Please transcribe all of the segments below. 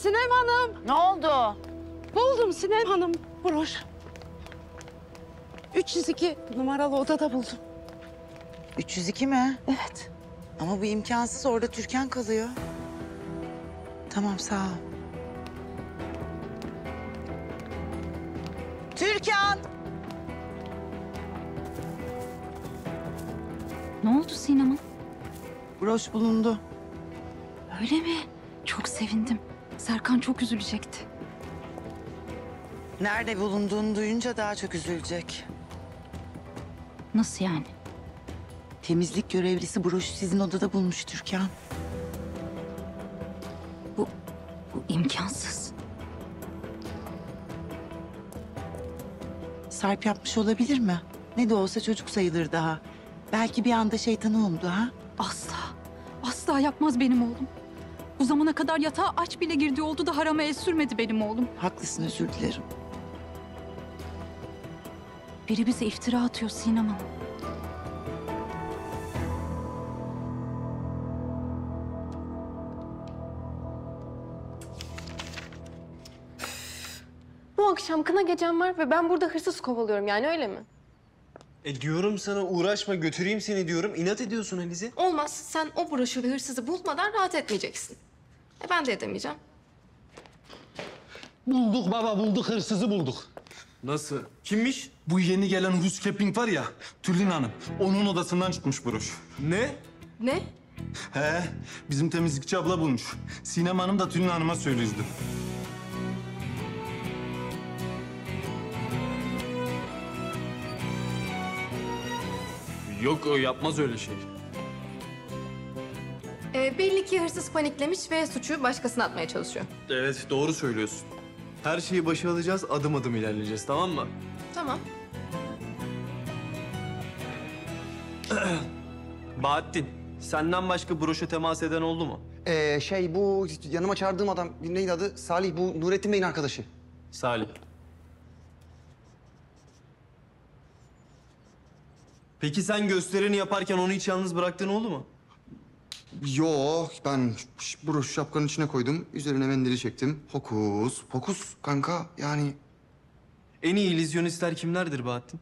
Sinem Hanım. Ne oldu? Buldum Sinem Hanım broş. 302 numaralı odada buldum. 302 mi? Evet. Ama bu imkansız. Orada Türkan kalıyor. Tamam, sağ ol. Türkan! Ne oldu Sinem Hanım? Broş bulundu. Öyle mi? Çok sevindim. Serkan çok üzülecekti. Nerede bulunduğunu duyunca daha çok üzülecek. Nasıl yani? Temizlik görevlisi broşu sizin odada bulmuş Türkan. Bu imkansız. Sarp yapmış olabilir mi? Ne de olsa çocuk sayılır daha. Belki bir anda şeytanı umdu ha? Asla. Asla yapmaz benim oğlum. Bu zamana kadar yatağa aç bile girdiği oldu da harama el sürmedi benim oğlum. Haklısın, özür dilerim. Biri bize iftira atıyor Sinem Hanım. Bu akşam kına gecem var ve ben burada hırsız kovalıyorum, yani öyle mi? Diyorum sana uğraşma, götüreyim seni diyorum. İnat ediyorsun Alize. Olmaz. Sen o broşu ve hırsızı bulmadan rahat etmeyeceksin. Ben de edemeyeceğim. Bulduk baba, bulduk. Hırsızı bulduk. Nasıl? Kimmiş? Bu yeni gelen housekeeping var ya, Tülin Hanım. Onun odasından çıkmış broş. Ne? Ne? He, bizim temizlikçi abla bulmuş. Sinem Hanım da Tülin Hanım'a söylüyordu. Yok, o yapmaz öyle şey. Belli ki hırsız paniklemiş ve suçu başkasına atmaya çalışıyor. Evet, doğru söylüyorsun. Her şeyi başa alacağız, adım adım ilerleyeceğiz, tamam mı? Tamam. Bahattin, senden başka broşa temas eden oldu mu? Bu yanıma çağırdığım adam neydi adı? Salih, bu Nurettin Bey'in arkadaşı. Salih. Peki sen gösterini yaparken onu hiç yalnız bıraktığın oldu mu? Yo, ben broşu şapkanın içine koydum. Üzerine mendili çektim. Hokus pokus kanka, yani En iyi illüzyonistler kimlerdir Bahattin?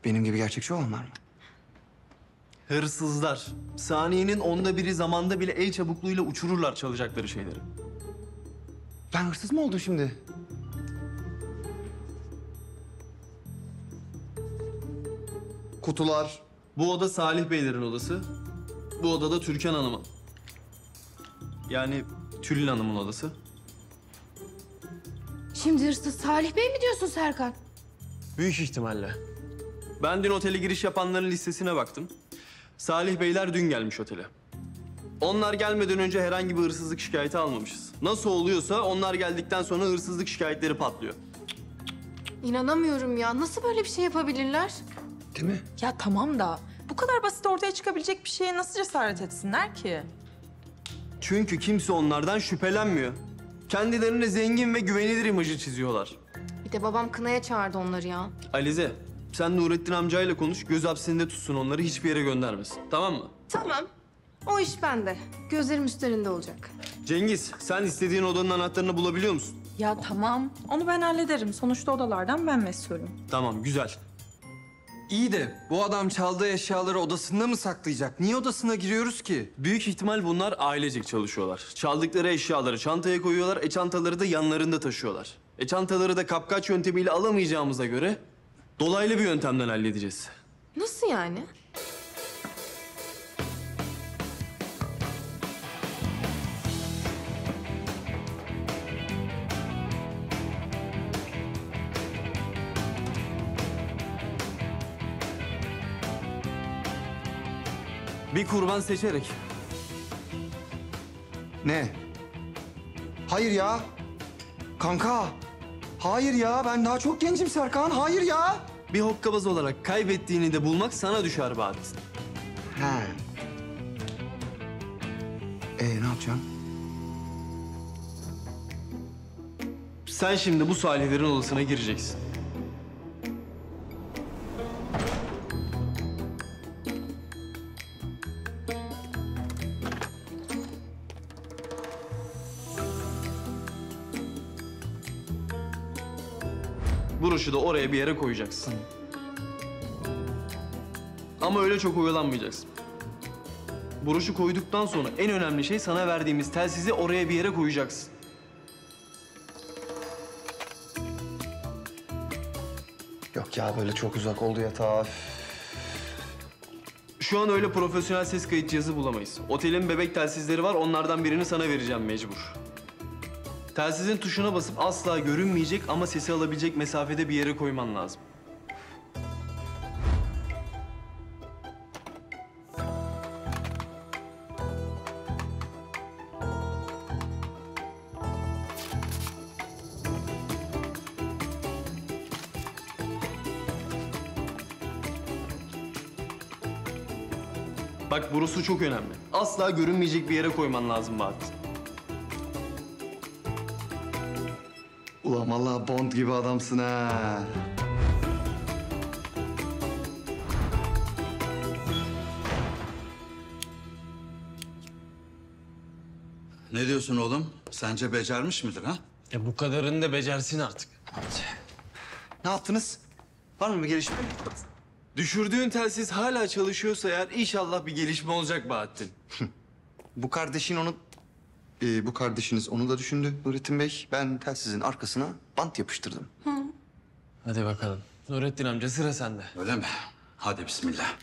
benim gibi gerçekçi olanlar mı? Hırsızlar. Saniyenin 1/10 zamanda bile el çabukluğuyla uçururlar çalacakları şeyleri. Ben hırsız mı oldum şimdi? Kutular. Bu oda Salih Beylerin odası. Bu odada Türkan Hanım'ın. Yani Tülin Hanım'ın odası. Şimdi hırsız Salih Bey mi diyorsun Serkan? Büyük ihtimalle. Ben dün otele giriş yapanların listesine baktım. Salih Beyler dün gelmiş otele. Onlar gelmeden önce herhangi bir hırsızlık şikayeti almamışız. Nasıl oluyorsa onlar geldikten sonra hırsızlık şikayetleri patlıyor. İnanamıyorum ya. Nasıl böyle bir şey yapabilirler? Değil mi? Ya tamam da bu kadar basit ortaya çıkabilecek bir şeye nasıl cesaret etsinler ki? Çünkü kimse onlardan şüphelenmiyor. Kendilerine zengin ve güvenilir imajı çiziyorlar. Bir de babam kınaya çağırdı onları ya. Alize, sen Nurettin amcayla konuş, göz hapsinde tutsun onları, hiçbir yere göndermesin. Tamam mı? Tamam. O iş bende. Gözlerim üstlerinde olacak. Cengiz, sen istediğin odanın anahtarını bulabiliyor musun? Ya tamam, onu ben hallederim. Sonuçta odalardan ben mesulüm. Tamam, güzel. İyi de bu adam çaldığı eşyaları odasında mı saklayacak? Niye odasına giriyoruz ki? Büyük ihtimal bunlar ailecek çalışıyorlar. Çaldıkları eşyaları çantaya koyuyorlar, çantaları da yanlarında taşıyorlar. Çantaları da kapkaç yöntemiyle alamayacağımıza göre dolaylı bir yöntemden halledeceğiz. Nasıl yani? Bir kurban seçerek. Ne? Hayır ya. Kanka. Hayır ya, ben daha çok gencim Serkan. Hayır ya. Bir hokkabaz olarak kaybettiğini de bulmak sana düşer Bahattin. He. Ne yapacağım? Sen şimdi bu Salihlerin odasına gireceksin. Broşu da oraya bir yere koyacaksın. Ama öyle çok oyalanmayacaksın. Broşu koyduktan sonra en önemli şey sana verdiğimiz telsizi oraya bir yere koyacaksın. Yok ya böyle çok uzak oldu yatağa. Şu an öyle profesyonel ses kayıt cihazı bulamayız. Otelin bebek telsizleri var, onlardan birini sana vereceğim mecbur. Telsizin tuşuna basıp asla görünmeyecek ama sesi alabilecek mesafede bir yere koyman lazım. Bak burası çok önemli. Asla görünmeyecek bir yere koyman lazım Bahattin. Ulan vallahi Bond gibi adamsın ha. Ne diyorsun oğlum? Sence becermiş midir ha? Ya bu kadarını da becersin artık. Ne yaptınız? Var mı bir gelişme? Düşürdüğün telsiz hala çalışıyorsa eğer inşallah bir gelişme olacak Bahattin. Bu kardeşiniz onu da düşündü Nurettin Bey. Ben telsizin arkasına bant yapıştırdım. Hadi bakalım. Nurettin amca sıra sende. Öyle mi? Hadi bismillah.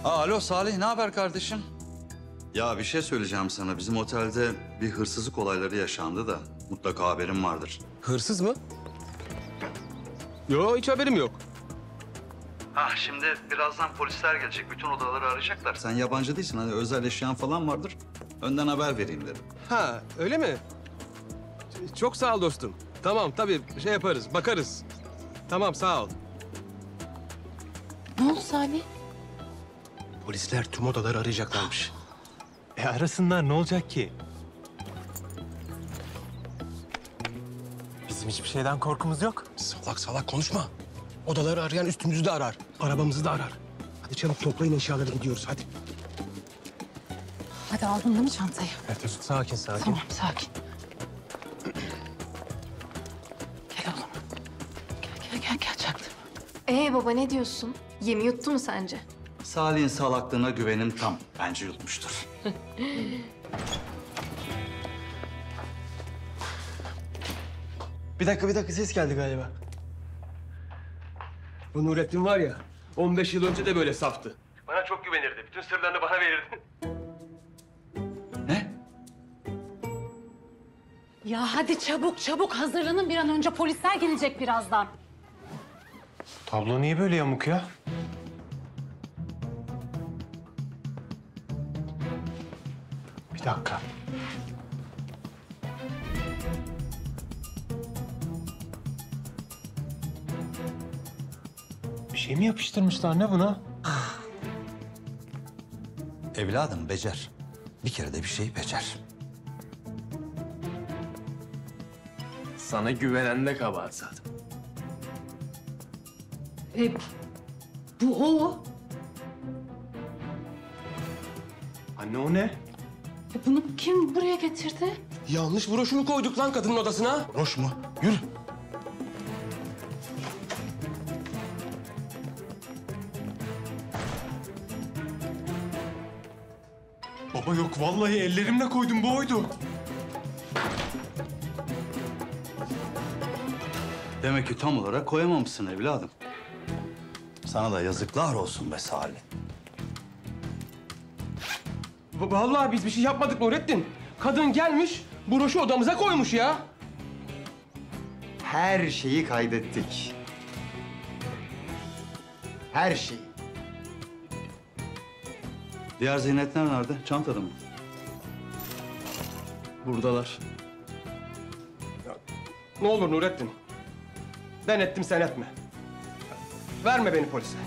Alo Salih, ne haber kardeşim? Ya bir şey söyleyeceğim sana. Bizim otelde bir hırsızlık olayları yaşandı da mutlaka haberin vardır. Hırsız mı? Yo, hiç haberim yok. Şimdi birazdan polisler gelecek. Bütün odaları arayacaklar. Sen yabancı değilsin. Hani özel eşyan falan vardır. Önden haber vereyim dedim. Ha, öyle mi? Çok sağ ol dostum. Tamam, tabii şey yaparız, bakarız. Tamam, sağ ol. Ne oldu Salih? Polisler tüm odaları arayacaklarmış. Arasınlar, ne olacak ki? Bizim hiçbir şeyden korkumuz yok. Salak salak konuşma. Odaları arayan üstümüzü de arar, arabamızı da arar. Hadi çabuk toplayın eşyaları, gidiyoruz hadi. Hadi aldın değil mi çantayı? Evet, sakin sakin. Tamam, sakin. Gel oğlum. Gel çaktırma. Baba ne diyorsun? Yemi yuttu mu sence? Salih'in salaklığına güvenim tam. Bence yutmuştur. Bir dakika ses geldi galiba. Bu Nurettin var ya, 15 yıl önce de böyle saftı. Bana çok güvenirdi. Bütün sırlarını bana verirdi. Ne? Ya hadi çabuk hazırlanın, bir an önce polisler gelecek birazdan. Tablo niye böyle yamuk ya? Bir dakika. Bir şey mi yapıştırmışlar, ne buna? Evladım becer. Bir kere de bir şey becer. Sana güvenen de kabahat zaten. Bu o. Anne o ne? Bunu kim buraya getirdi? Yanlış broşunu koyduk lan kadının odasına. Broş mu? Yürü. Baba yok, vallahi ellerimle koydum, bu oydu. Demek ki tam olarak koyamamışsın evladım. Sana da yazıklar olsun be Salih. Vallahi biz bir şey yapmadık Nurettin. Kadın gelmiş, broşu odamıza koymuş ya. Her şeyi kaydettik. Her şeyi. Diğer ziynetler nerede? Çantada mı? Buradalar. Ne olur Nurettin. Ben ettim, sen etme. Verme beni polise.